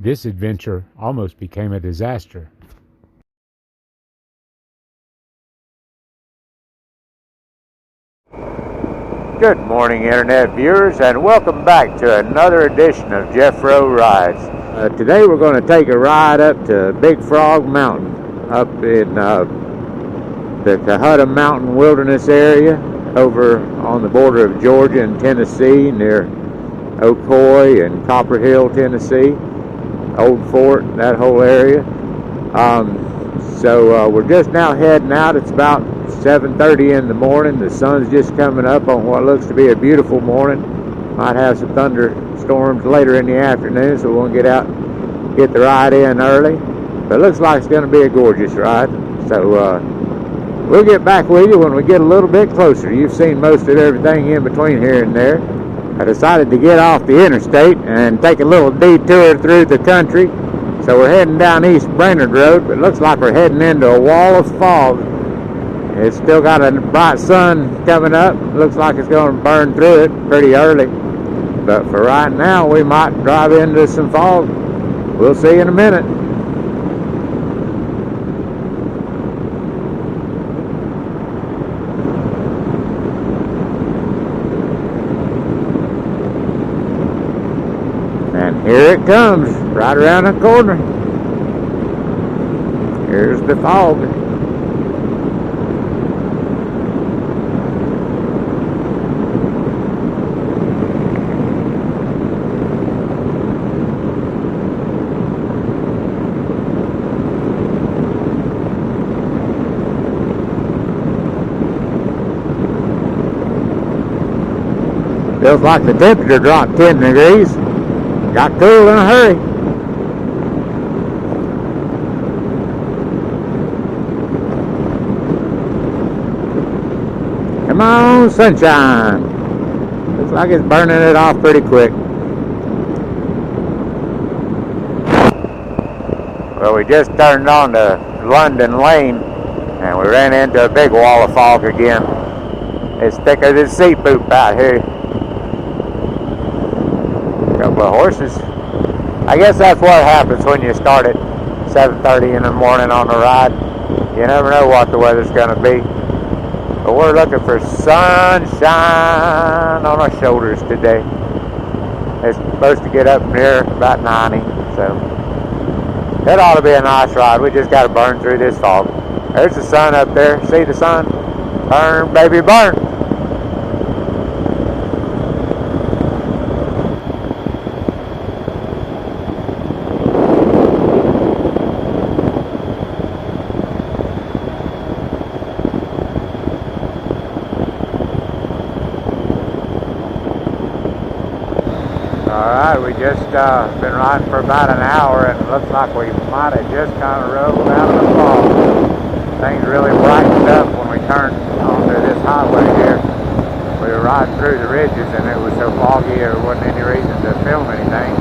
This adventure almost became a disaster. Good morning, Internet viewers, and welcome back to another edition of Jeffro Rides. Today we're going to take a ride up to Big Frog Mountain up in the Cohutta Wilderness Area over on the border of Georgia and Tennessee near Ocoee and Copper Hill, Tennessee, Old Fort, that whole area. So we're just now heading out. It's about 7:30 in the morning. The sun's just coming up on what looks to be a beautiful morning. Might have some thunderstorms later in the afternoon, so we'll get out, get the ride in early. But it looks like it's going to be a gorgeous ride. So we'll get back with you when we get a little bit closer. You've seen most of everything in between here and there. I decided to get off the interstate and take a little detour through the country. So we're heading down East Brainerd Road, but it looks like we're heading into a wall of fog. It's still got a bright sun coming up. Looks like it's going to burn through it pretty early. But for right now, we might drive into some fog. We'll see in a minute. And here it comes, right around the corner. Here's the fog. Feels like the temperature dropped 10 degrees. Got cool in a hurry. Come on, sunshine. Looks like it's burning it off pretty quick. Well, we just turned on to London Lane and we ran into a big wall of fog again. It's thicker than sea poop out here. Couple of horses. I guess that's what happens when you start at 7:30 in the morning on the ride. You never know what the weather's going to be. But we're looking for sunshine on our shoulders today. It's supposed to get up near about 90, so it ought to be a nice ride. We just got to burn through this fog. There's the sun up there. See the sun? Burn, baby, burn. Alright, we just been riding for about an hour and it looks like we might have just kind of rolled out of the fog. Things really brightened up when we turned onto this highway here. We were riding through the ridges and it was so foggy there wasn't any reason to film anything.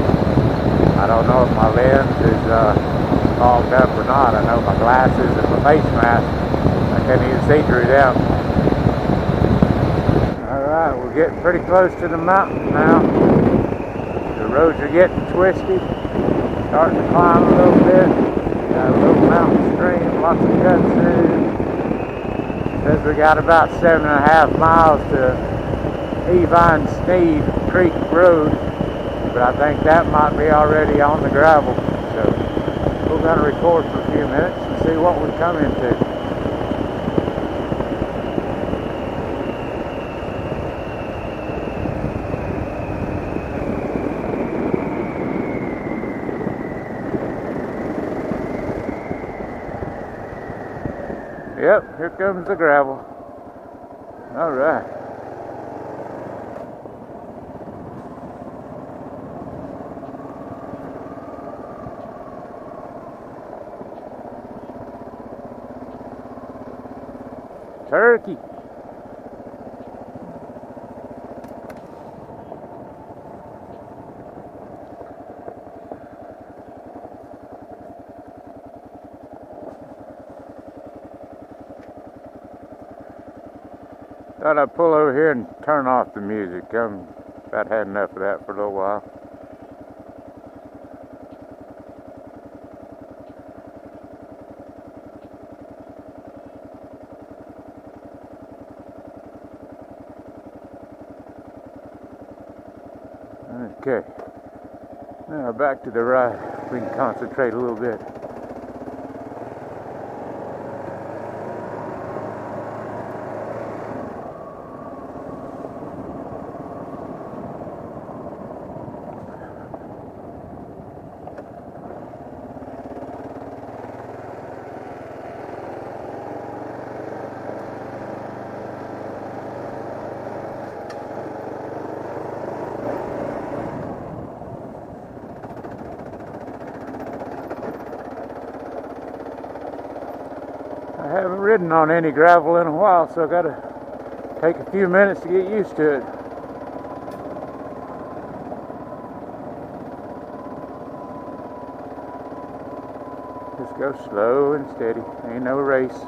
I don't know if my lens is fogged up or not. I know my glasses and my face mask, I couldn't even see through them. Alright, we're getting pretty close to the mountain now. The roads are getting twisty, starting to climb a little bit. Got a little mountain stream, lots of cuts through. Says we got about 7.5 miles to Evine Sneed Creek Road, but I think that might be already on the gravel. So we're going to record for a few minutes and see what we come into. Yep, here comes the gravel. All right. Turkey. Thought I'd pull over here and turn off the music. I've about had enough of that for a little while. Okay. Now back to the ride. We can concentrate a little bit. I haven't ridden on any gravel in a while, so I gotta take a few minutes to get used to it. Just go slow and steady. Ain't no race.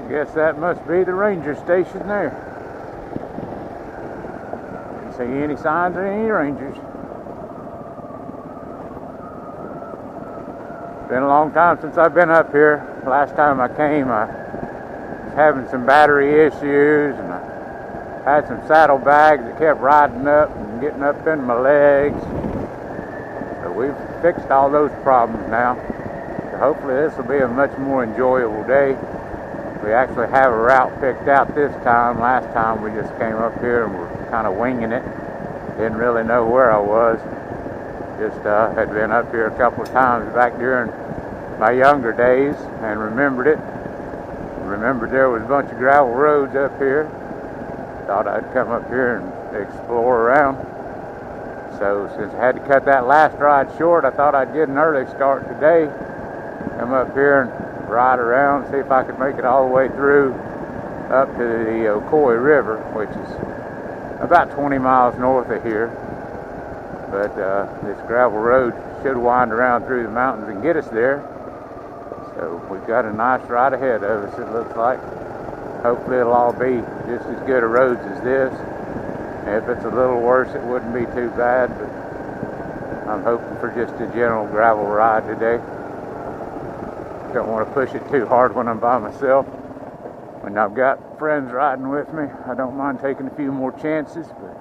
Guess that must be the ranger station there. Didn't see any signs of any rangers. Been a long time since I've been up here. Last time I came, I was having some battery issues, and I had some saddlebags that kept riding up and getting up in my legs. So we've fixed all those problems now. So hopefully this will be a much more enjoyable day. We actually have a route picked out this time. Last time we just came up here and were kind of winging it. Didn't really know where I was. Just had been up here a couple of times back during my younger days and remembered it. Remembered there was a bunch of gravel roads up here. Thought I'd come up here and explore around. So since I had to cut that last ride short, I thought I'd get an early start today. Come up here and ride around, see if I could make it all the way through up to the Cohutta River, which is about 20 miles north of here. But this gravel road should wind around through the mountains and get us there. So we've got a nice ride ahead of us, it looks like. Hopefully it'll all be just as good a roads as this. If it's a little worse, it wouldn't be too bad, but I'm hoping for just a general gravel ride today. Don't want to push it too hard when I'm by myself. When I've got friends riding with me, I don't mind taking a few more chances, but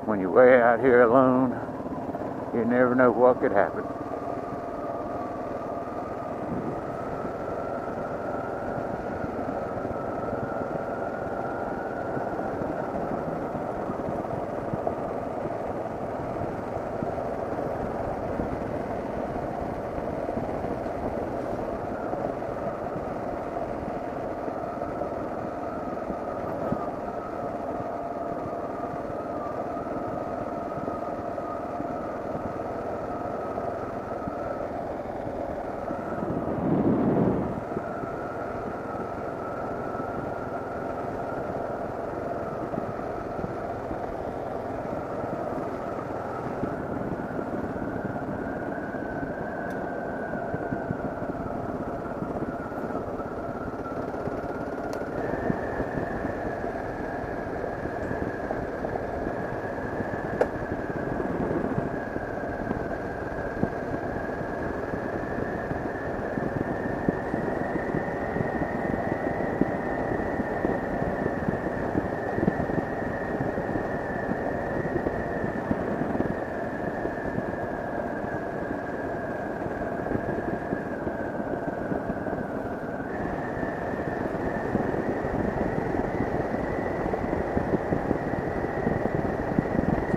when you're way out here alone, you never know what could happen.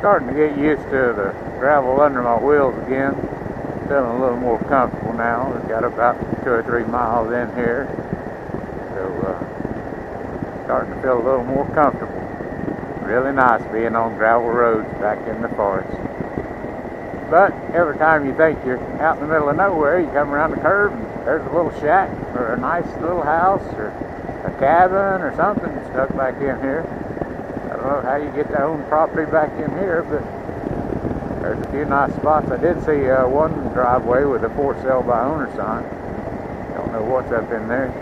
Starting to get used to the gravel under my wheels again. Feeling a little more comfortable now. We've got about 2 or 3 miles in here. So starting to feel a little more comfortable. Really nice being on gravel roads back in the forest. But every time you think you're out in the middle of nowhere, you come around the curve and there's a little shack or a nice little house or a cabin or something stuck back in here. I don't know how you get to own property back in here, but there's a few nice spots. I did see one driveway with a for sale by owner sign. Don't know what's up in there.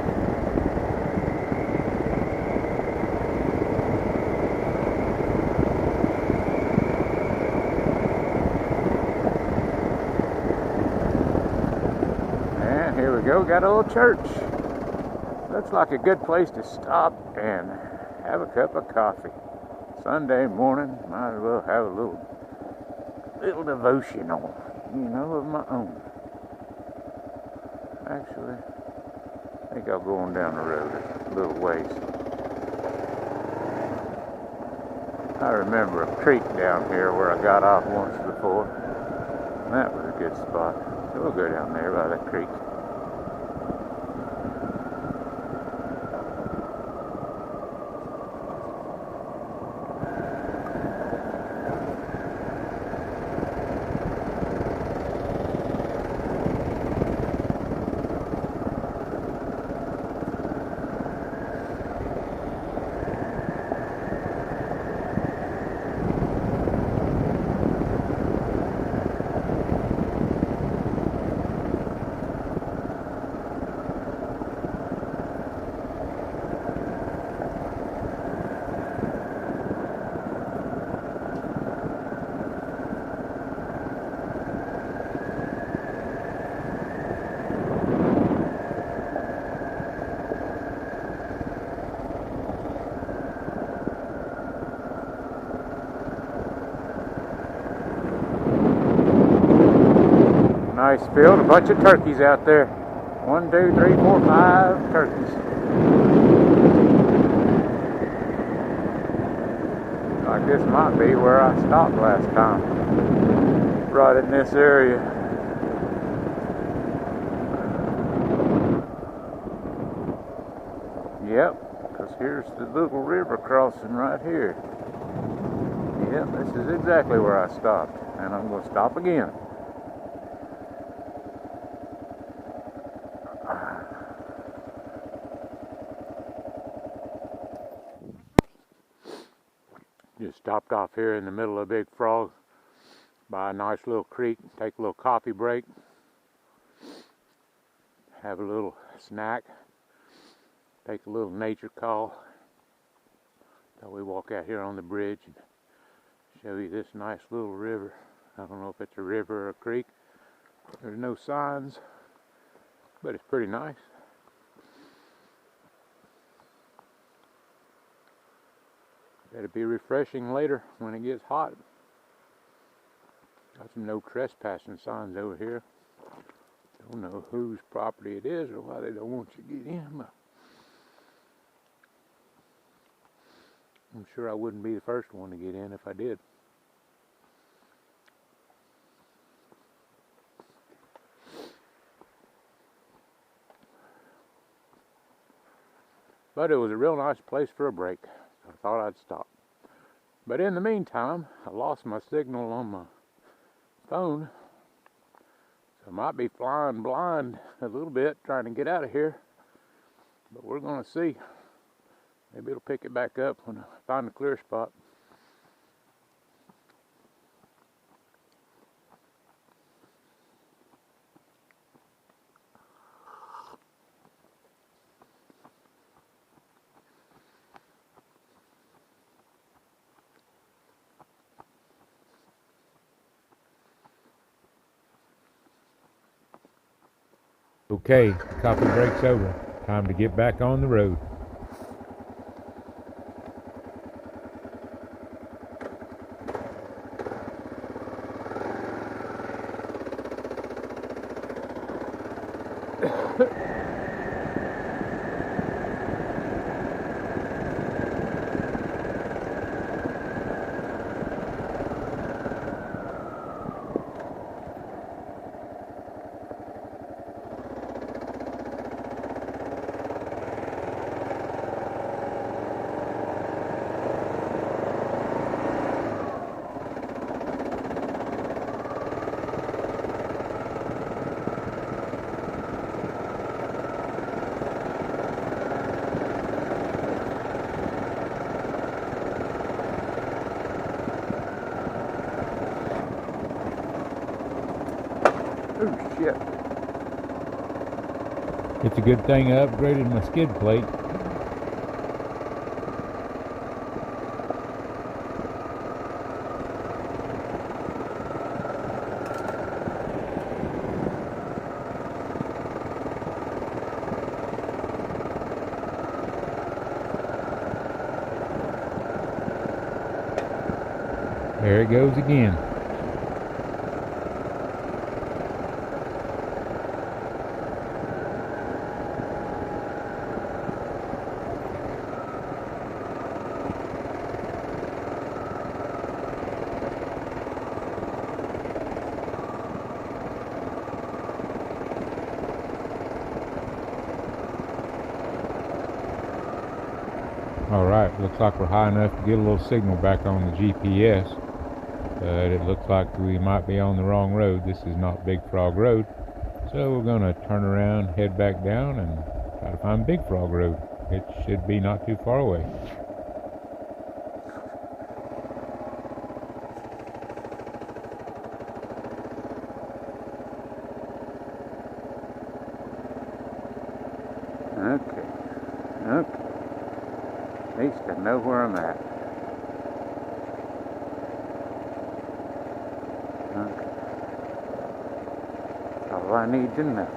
And here we go, got a little church. Looks like a good place to stop and have a cup of coffee. Sunday morning, might as well have a little devotional, of my own. Actually, I think I'll go on down the road a little ways. I remember a creek down here where I got off once before. That was a good spot. So we'll go down there by that creek. Nice field, a bunch of turkeys out there. 1, 2, 3, 4, 5 turkeys. Like this might be where I stopped last time. Right in this area. Yep, because here's the little river crossing right here. Yep, this is exactly where I stopped. And I'm going to stop again. Just stopped off here in the middle of Big Frog by a nice little creek, take a little coffee break, have a little snack, take a little nature call. So we walk out here on the bridge and show you this nice little river. I don't know if it's a river or a creek. There's no signs, but it's pretty nice. It'll be refreshing later when it gets hot. Got some no trespassing signs over here. Don't know whose property it is or why they don't want you to get in, but I'm sure I wouldn't be the first one to get in if I did. But it was a real nice place for a break. I thought I'd stop. But in the meantime, I lost my signal on my phone. So I might be flying blind a little bit trying to get out of here. But we're going to see. Maybe it'll pick it back up when I find a clear spot. Okay, coffee break's over. Time to get back on the road. Yep. It's a good thing I upgraded my skid plate. There it goes again. Alright, looks like we're high enough to get a little signal back on the GPS. But it looks like we might be on the wrong road. This is not Big Frog Road. So we're going to turn around, head back down, and try to find Big Frog Road. It should be not too far away. Okay. At least I know where I'm at. Okay. That's all I need to know.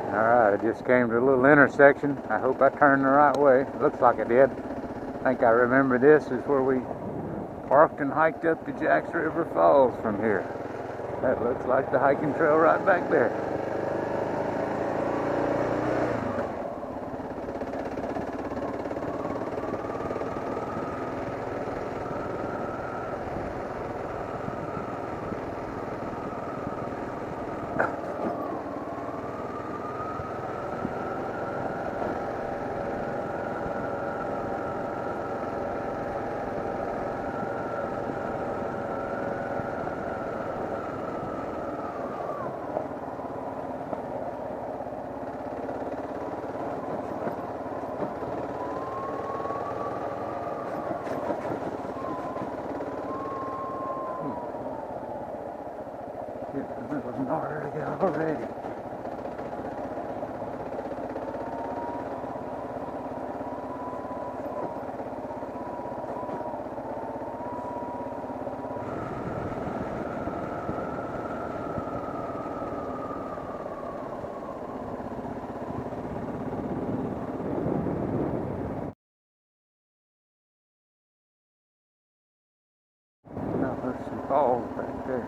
Alright, I just came to a little intersection. I hope I turned the right way. Looks like I did. I think I remember this is where we parked and hiked up to Jacks River Falls from here. That looks like the hiking trail right back there. It was gnarly already. Now there's some falls back there.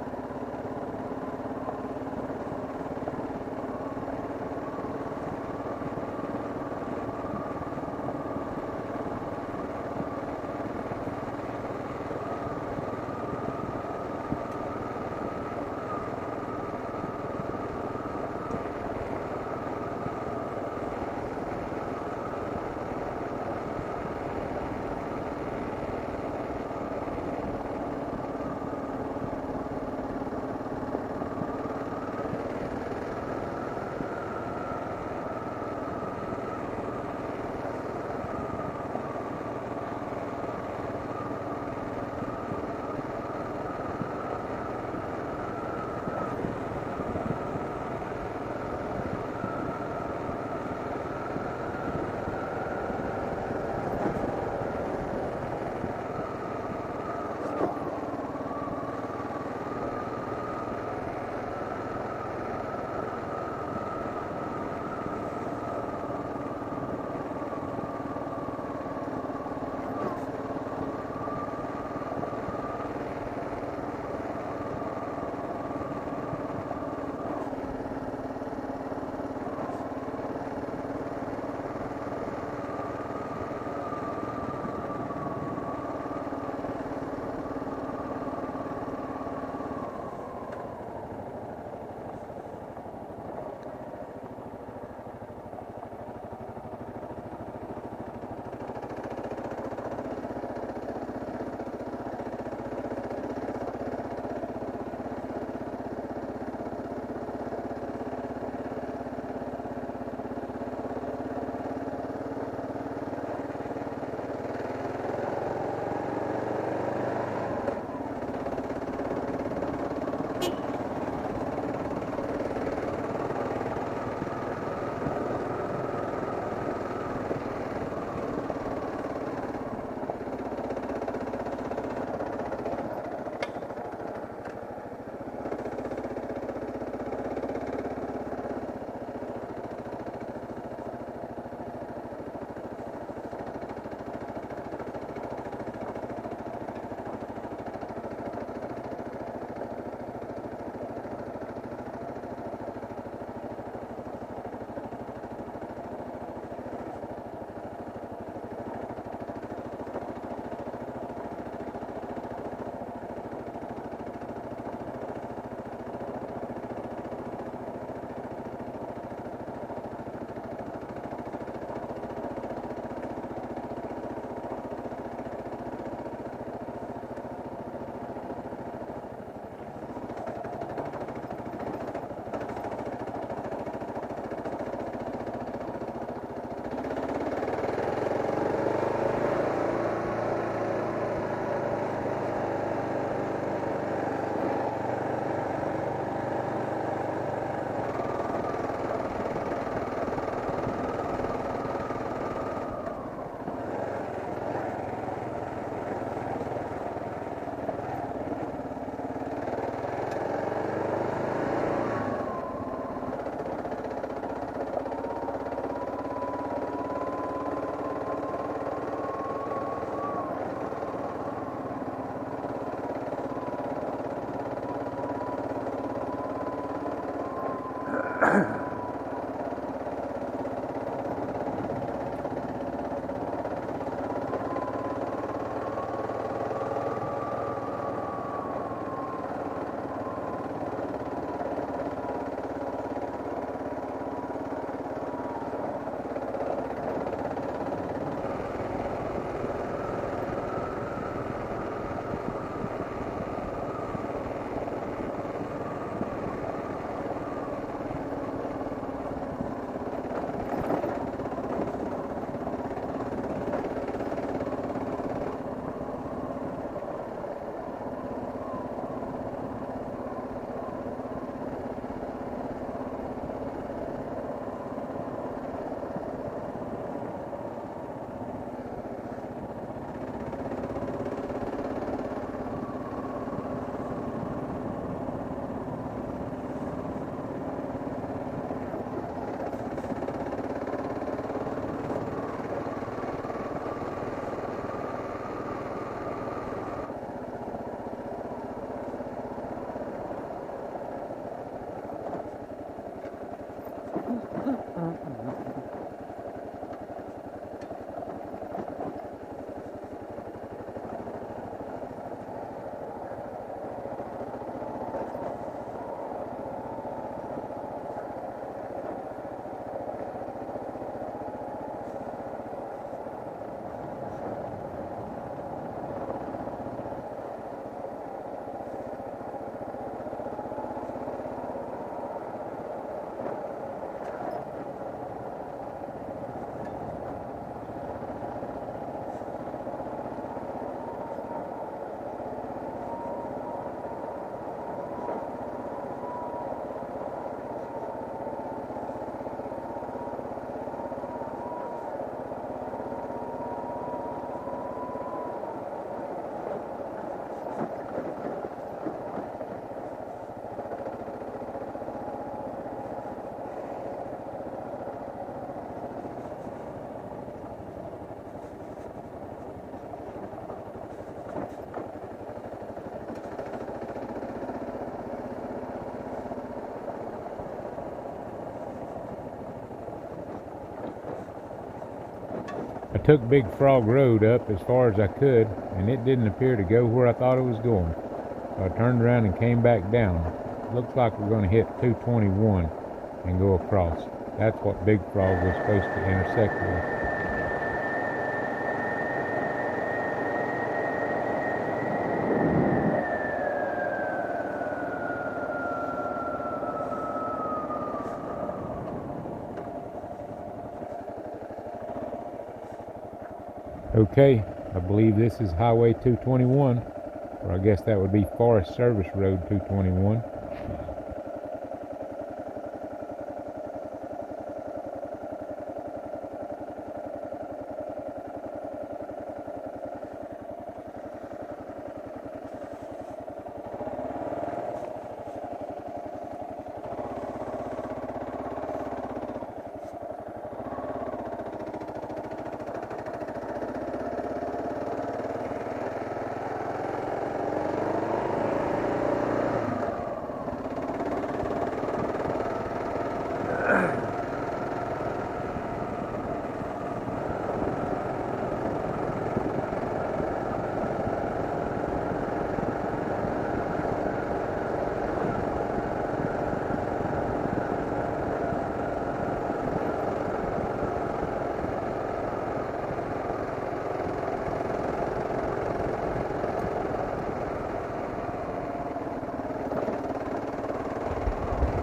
took Big Frog Road up as far as I could, and it didn't appear to go where I thought it was going. So I turned around and came back down. Looks like we're going to hit 221 and go across. That's what Big Frog was supposed to intersect with. Okay, I believe this is Highway 221, or I guess that would be Forest Service Road 221.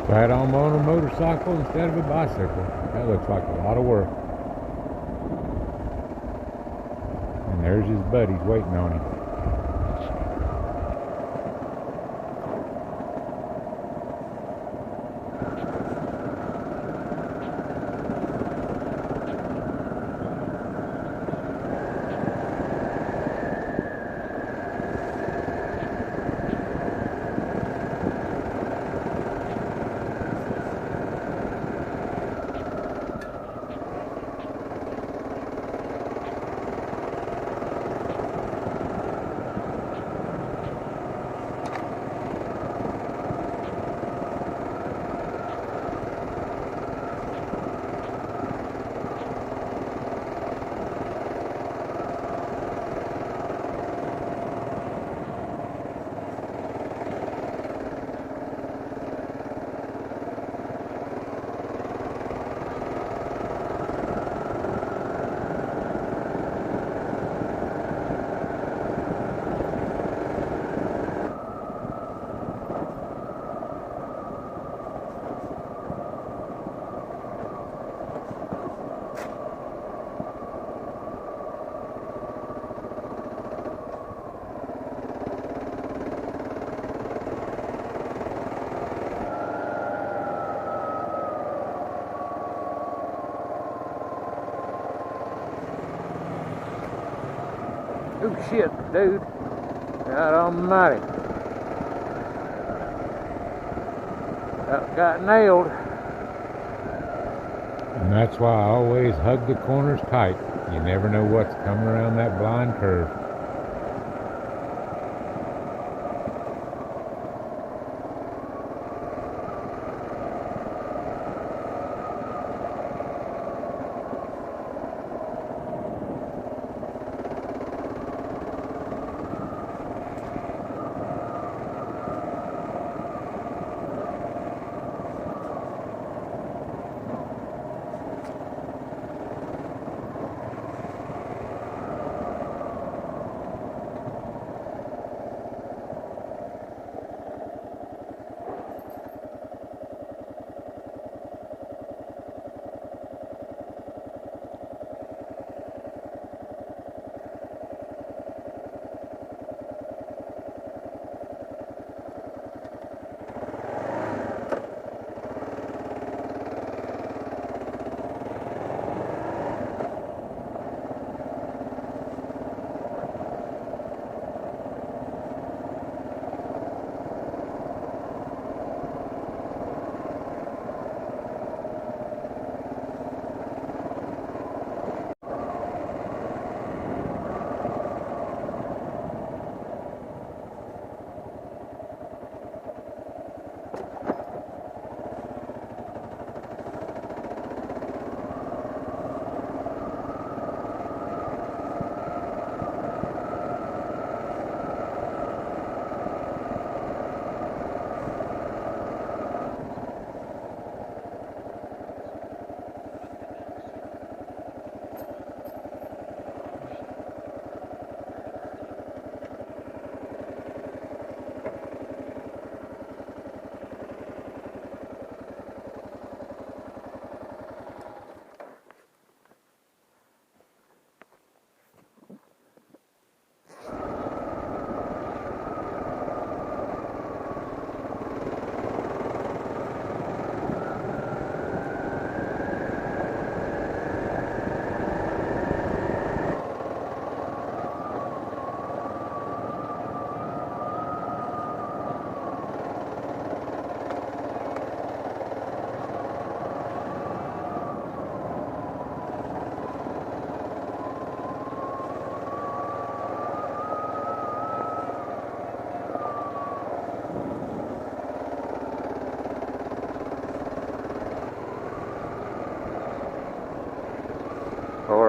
Tried on a motorcycle instead of a bicycle. That looks like a lot of work. And there's his buddies waiting on him. Oh shit, dude. God almighty. That got nailed. And that's why I always hug the corners tight. You never know what's coming around that blind curve.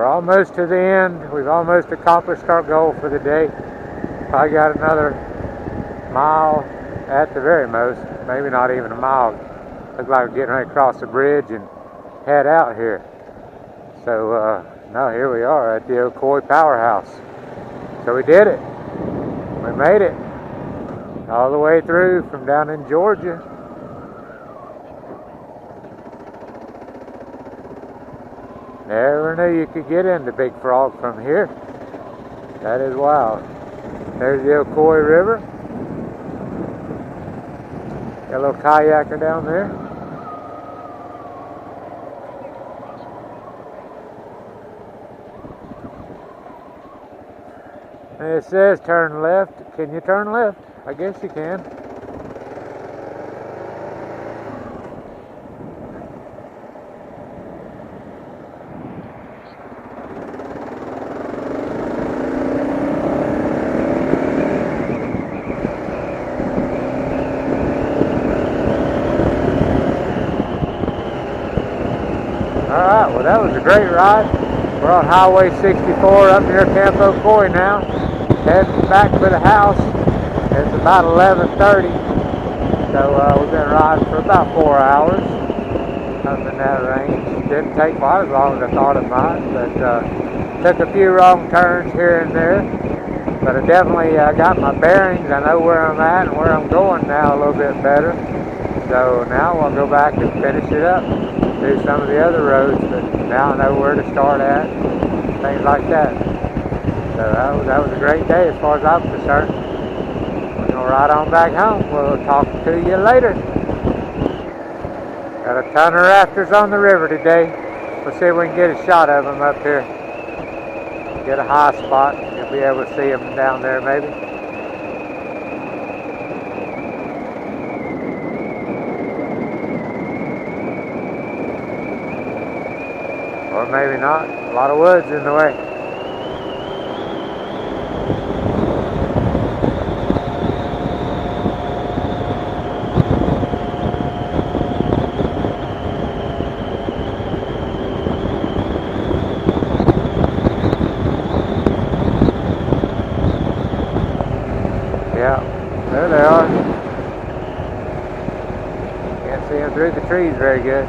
almost to the end. We've almost accomplished our goal for the day. Probably got another mile at the very most. Maybe not even a mile. Looks like we're getting ready to cross the bridge and head out here. So, no, here we are at the Ocoee Powerhouse. So we did it. We made it. All the way through from down in Georgia. Never knew you could get into Big Frog from here. That is wild. There's the Ocoee River. Got a little kayaker down there. And it says turn left. Can you turn left? I guess you can. Alright, well that was a great ride. We're on Highway 64 up near Camp Ocoee now. Heading back for the house. It's about 11:30. So we've been riding for about 4 hours. Up in that range. Didn't take quite as long as I thought it might, but took a few wrong turns here and there. But I definitely got my bearings. I know where I'm at and where I'm going now a little bit better. So now we'll go back and finish it up. Do some of the other roads, but now I know where to start at, things like that. So that was a great day as far as I'm concerned. We're going to ride on back home. We'll talk to you later. Got a ton of rafters on the river today. Let's see if we can get a shot of them up here. Get a high spot. You'll be able to see them down there maybe. Or maybe not. A lot of woods in the way. Yeah, there they are. Can't see them through the trees very good.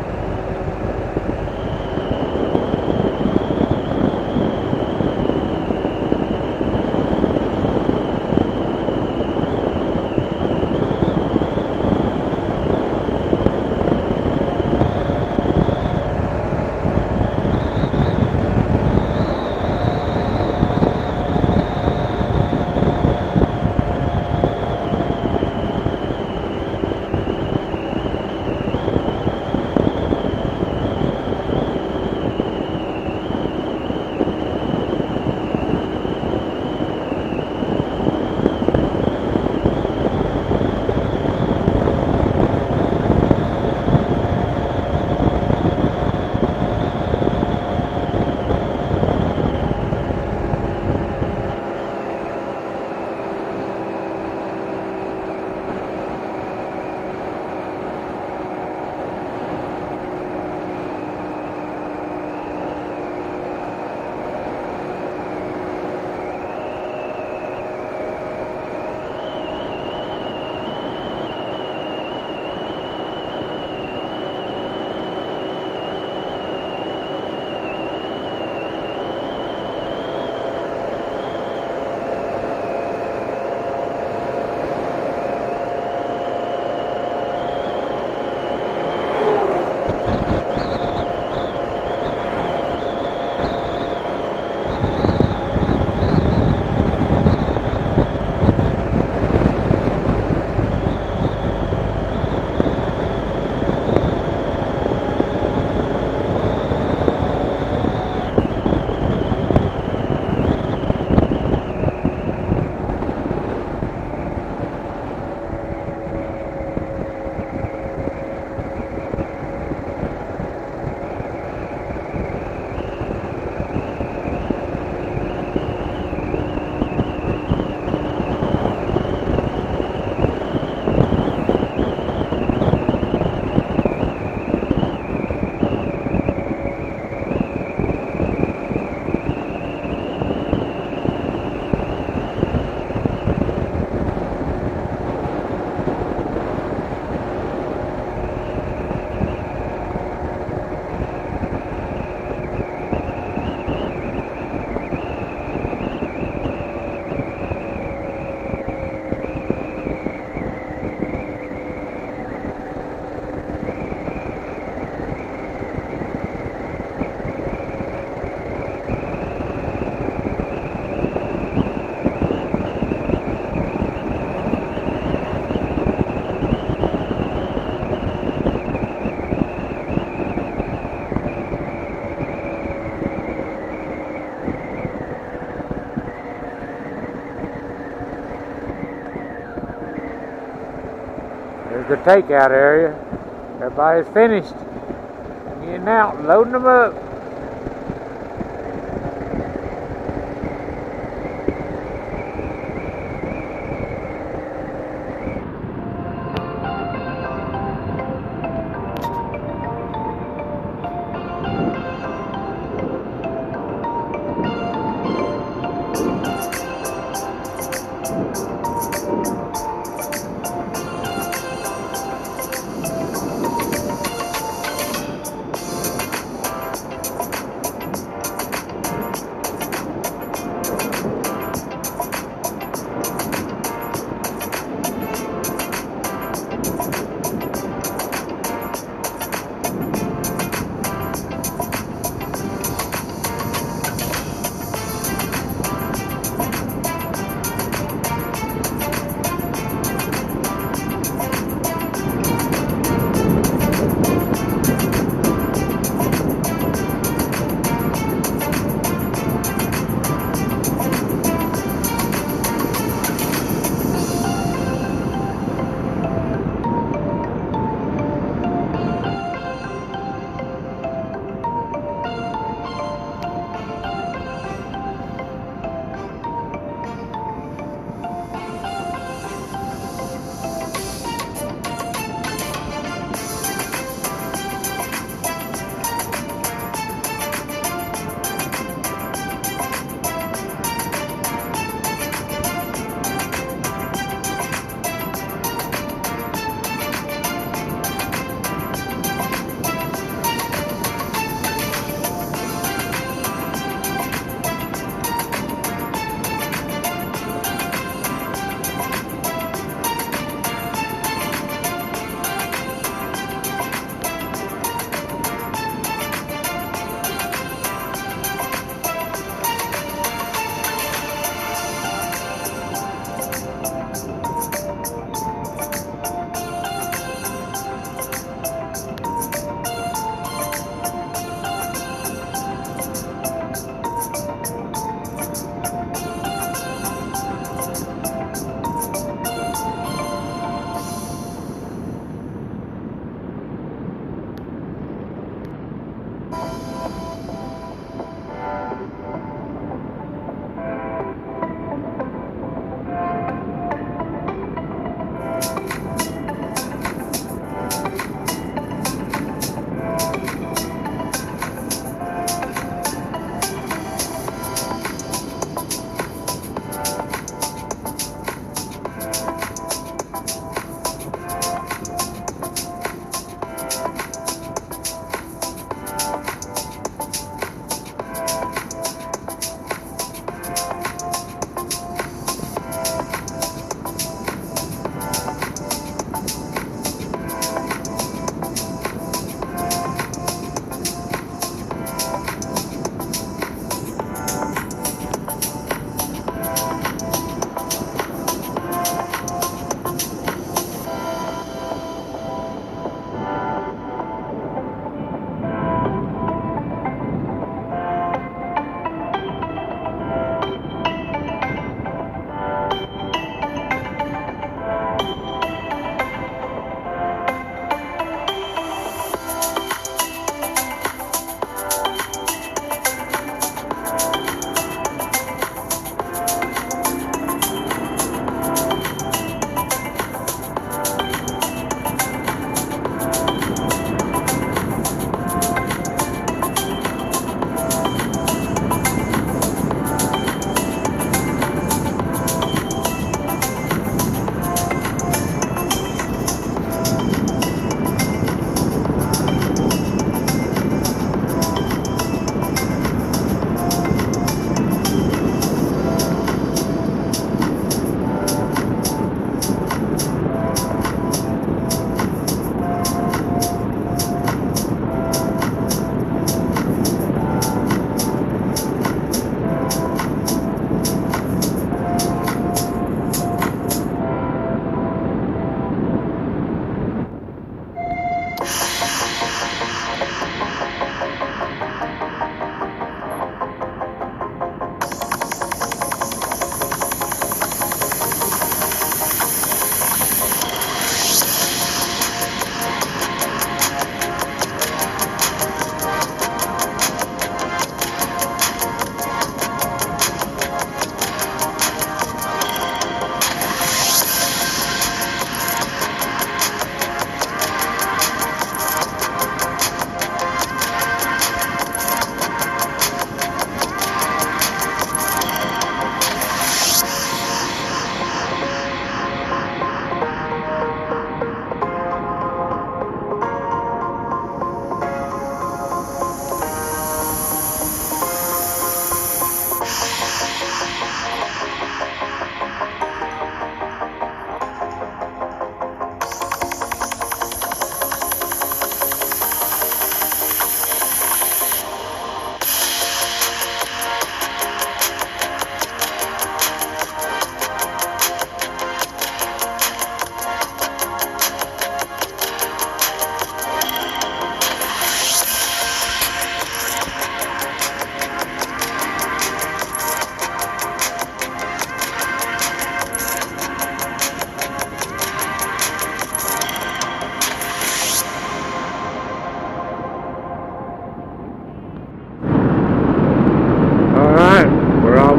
the takeout area. Everybody's finished getting out and loading them up.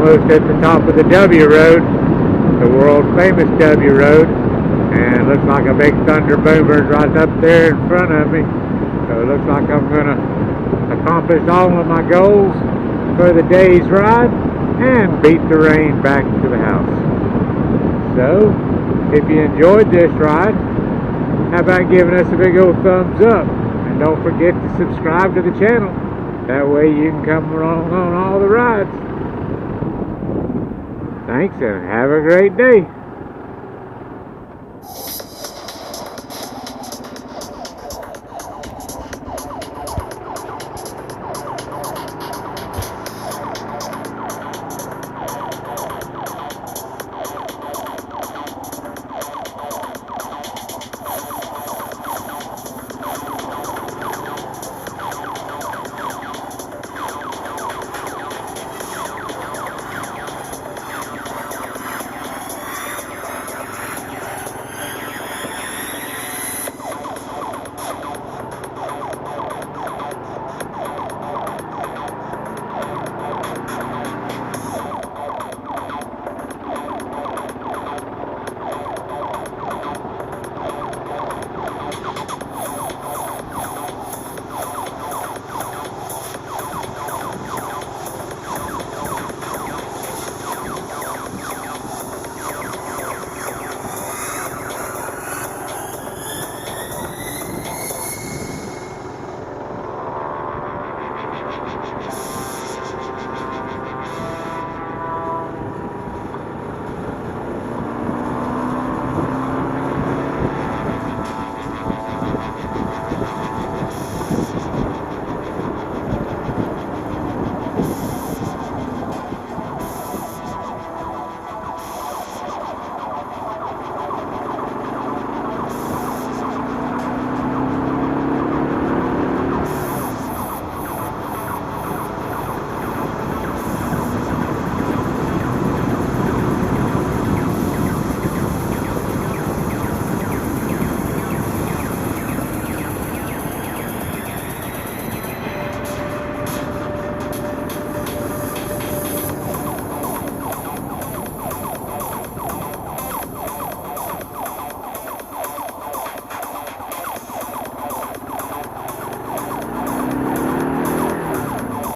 almost at the top of the W Road, the world famous W Road, and it looks like a big thunder boomer is right up there in front of me. So it looks like I'm going to accomplish all of my goals for the day's ride and beat the rain back to the house. So, if you enjoyed this ride, how about giving us a big old thumbs up? And don't forget to subscribe to the channel. That way you can come along on all the rides. Thanks and have a great day.